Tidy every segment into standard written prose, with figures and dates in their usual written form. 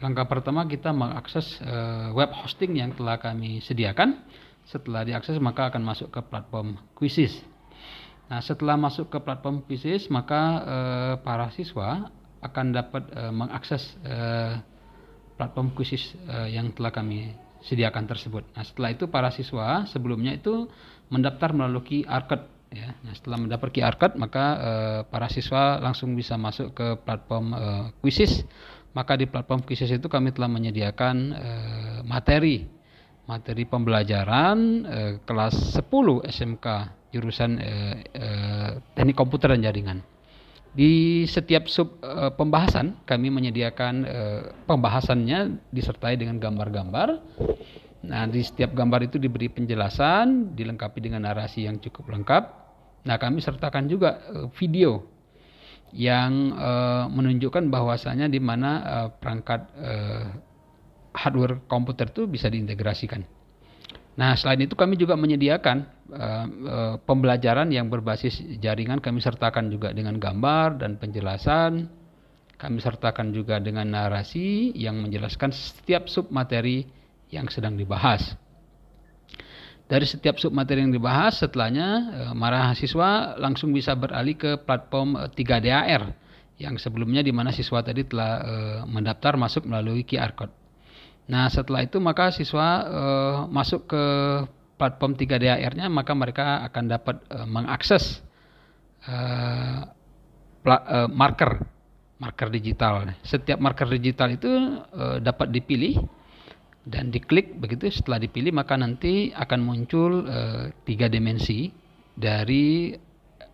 Langkah pertama kita mengakses web hosting yang telah kami sediakan. Setelah diakses maka akan masuk ke platform Quizizz. Nah, setelah masuk ke platform Quizizz maka para siswa akan dapat mengakses platform Quizizz yang telah kami sediakan tersebut. Nah, setelah itu para siswa sebelumnya itu mendaftar melalui QR code. Ya. Nah, setelah mendapat QR code maka para siswa langsung bisa masuk ke platform Quizizz. Maka di platform Quizizz itu kami telah menyediakan materi pembelajaran kelas 10 SMK jurusan Teknik Komputer dan Jaringan. Di setiap sub pembahasan kami menyediakan pembahasannya disertai dengan gambar-gambar. Nah, di setiap gambar itu diberi penjelasan, dilengkapi dengan narasi yang cukup lengkap. Nah, kami sertakan juga video yang menunjukkan bahwasanya di mana perangkat hardware komputer itu bisa diintegrasikan. Nah, selain itu kami juga menyediakan pembelajaran yang berbasis jaringan, kami sertakan juga dengan gambar dan penjelasan. Kami sertakan juga dengan narasi yang menjelaskan setiap sub materi yang sedang dibahas. Dari setiap sub materi yang dibahas, setelahnya mahasiswa langsung bisa beralih ke platform 3DAR yang sebelumnya di mana siswa tadi telah mendaftar masuk melalui QR code. Nah, setelah itu maka siswa masuk ke platform 3DAR-nya, maka mereka akan dapat mengakses marker digital. Setiap marker digital itu dapat dipilih dan diklik. Begitu setelah dipilih maka nanti akan muncul 3 dimensi dari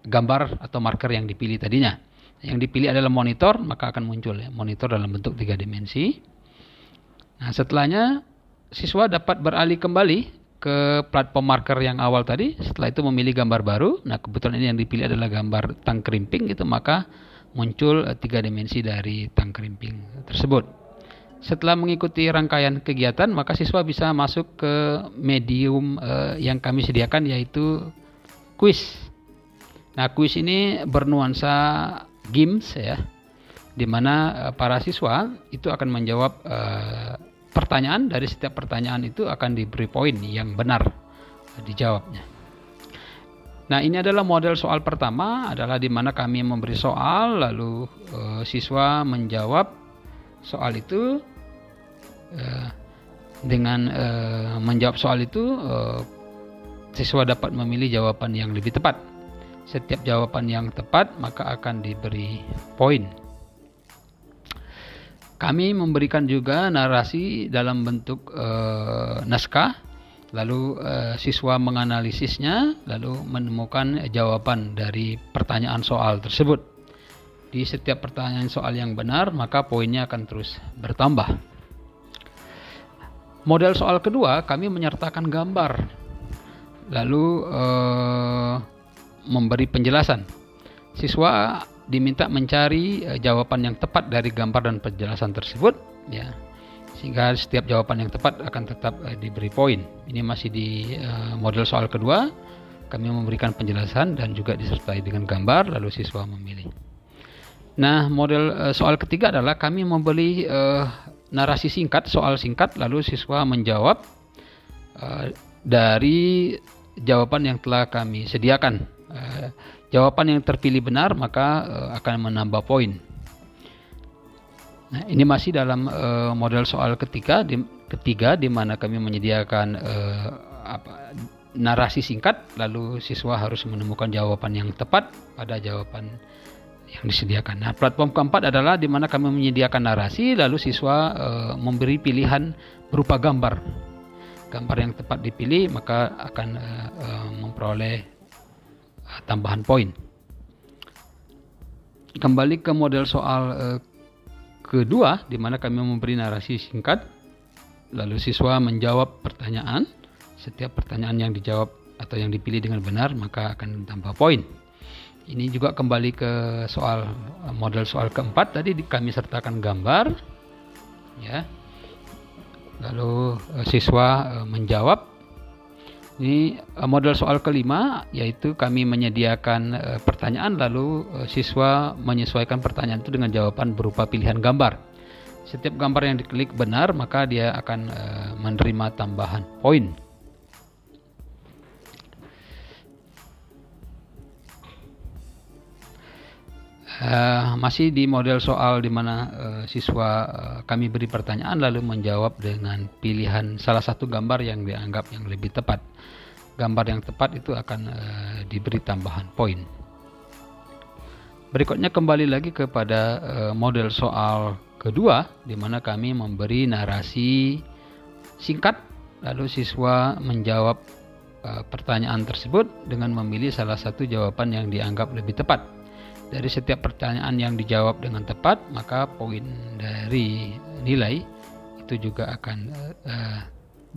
gambar atau marker yang dipilih tadinya. Yang dipilih adalah monitor, maka akan muncul monitor dalam bentuk 3 dimensi. Nah, setelahnya siswa dapat beralih kembali ke platform marker yang awal tadi. Setelah itu memilih gambar baru. Nah, kebetulan ini yang dipilih adalah gambar tang krimping gitu, maka muncul 3 dimensi dari tang krimping tersebut. Setelah mengikuti rangkaian kegiatan, maka siswa bisa masuk ke medium yang kami sediakan, yaitu kuis. Nah, kuis ini bernuansa games ya, di mana para siswa itu akan menjawab pertanyaan. Dari setiap pertanyaan itu akan diberi poin yang benar dijawabnya. Nah, ini adalah model soal pertama, adalah di mana kami memberi soal, lalu siswa menjawab soal itu. Dengan menjawab soal itu siswa dapat memilih jawaban yang lebih tepat. Setiap jawaban yang tepat maka akan diberi poin. Kami memberikan juga narasi dalam bentuk naskah, lalu siswa menganalisisnya, lalu menemukan jawaban dari pertanyaan soal tersebut. Di setiap pertanyaan soal yang benar maka poinnya akan terus bertambah. Model soal kedua, kami menyertakan gambar, lalu memberi penjelasan. Siswa diminta mencari jawaban yang tepat dari gambar dan penjelasan tersebut, ya, sehingga setiap jawaban yang tepat akan tetap diberi poin. Ini masih di model soal kedua, kami memberikan penjelasan dan juga disertai dengan gambar, lalu siswa memilih. Nah, model soal ketiga adalah kami memberi narasi singkat, soal singkat, lalu siswa menjawab dari jawaban yang telah kami sediakan. Jawaban yang terpilih benar maka akan menambah poin. Nah, ini masih dalam model soal ketiga di mana kami menyediakan narasi singkat, lalu siswa harus menemukan jawaban yang tepat pada jawaban yang disediakan. Nah, platform keempat adalah di mana kami menyediakan narasi, lalu siswa memberi pilihan berupa gambar. Gambar yang tepat dipilih maka akan memperoleh tambahan poin. Kembali ke model soal kedua, di mana kami memberi narasi singkat, lalu siswa menjawab pertanyaan. Setiap pertanyaan yang dijawab atau yang dipilih dengan benar maka akan tambah poin. Ini juga kembali ke model soal keempat, tadi kami sertakan gambar, ya. Lalu siswa menjawab. Ini model soal kelima, yaitu kami menyediakan pertanyaan, lalu siswa menyesuaikan pertanyaan itu dengan jawaban berupa pilihan gambar. Setiap gambar yang diklik benar, maka dia akan menerima tambahan poin. Masih di model soal di mana siswa kami beri pertanyaan lalu menjawab dengan pilihan salah satu gambar yang dianggap yang lebih tepat. Gambar yang tepat itu akan diberi tambahan poin. Berikutnya kembali lagi kepada model soal kedua, di mana kami memberi narasi singkat lalu siswa menjawab pertanyaan tersebut dengan memilih salah satu jawaban yang dianggap lebih tepat. Dari setiap pertanyaan yang dijawab dengan tepat, maka poin dari nilai itu juga akan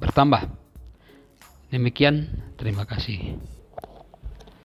bertambah. Demikian, terima kasih.